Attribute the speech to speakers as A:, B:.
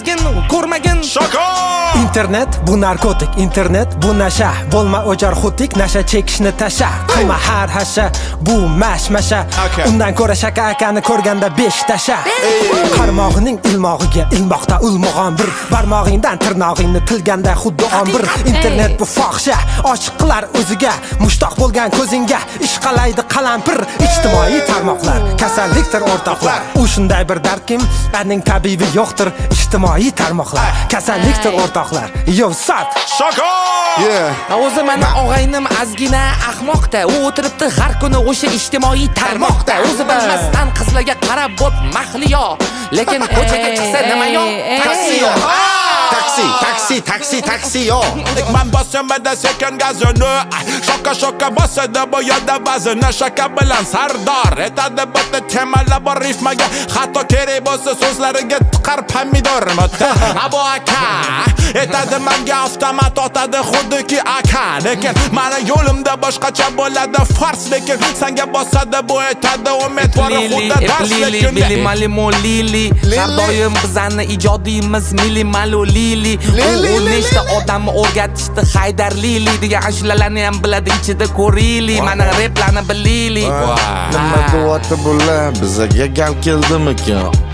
A: ozgin ko'rmagin
B: Shoko!
C: Internet bu narkotik, internet bu nasha. Bo'lma o'jar xutik, nasha chekishni tasha. Qilma har hasha, bu mashmasha.
B: Okay.
C: Undan ko'ra shaka akani ko'rganda 5 tasha. Qarmog'ining ilmog'iga ilmoqda ulmog'on bir. Barmog'ingdan tirnog'ingni tilganda xuddi ombir. Internet bu fohisha, oshiq qilar o'ziga. Mushtoq bo'lgan ko'zingga ishqalaydi qalampir. Ijtimoiy tarmoqlar kasallikdir o'rtoqlar. U shunday bir dardkim, aning tabibi yo'qdir. Ijtimoiy tarmoqlar kasallikdir o'rtoqlar. Yo sat.
B: Shoko!
A: O'zi mana og'aynim ozgina ahmoqda. U o'tiribdi har kuni o'sha ijtimoiy tarmoqda. O'zi bilmasdan qizlarga qarab bo'p mahliyo. Lekin ko'chaga chiqsa nima yo? Taksi yo.
B: Taksi yo. Man bosamada sekin gazini. Shaka bosadi bu yo'lda ba'zini. Shaka bilan sardor etadi bitta temalar bor ritmaga. Hatto kerak bo'lsa so'zlariga tiqar pomidor mutta. Abo aka etadi menga avtomat otadi xuddiki aka. Lekin mana yo'limda boshqacha bo'ladi fars. Lekin senga bosadi bu etadi umidvor xuddi dars. Lekin
A: Malimo Lili har doim bizani ijodiyimiz Milimalo Lili. U nechta odamni o'rgatishdi Haydar Lili degan ashulalarni ham biladi ichida ko'rili. Mana replarni bilili.
D: Nima deyapti bular? Bizga gal keldimikan?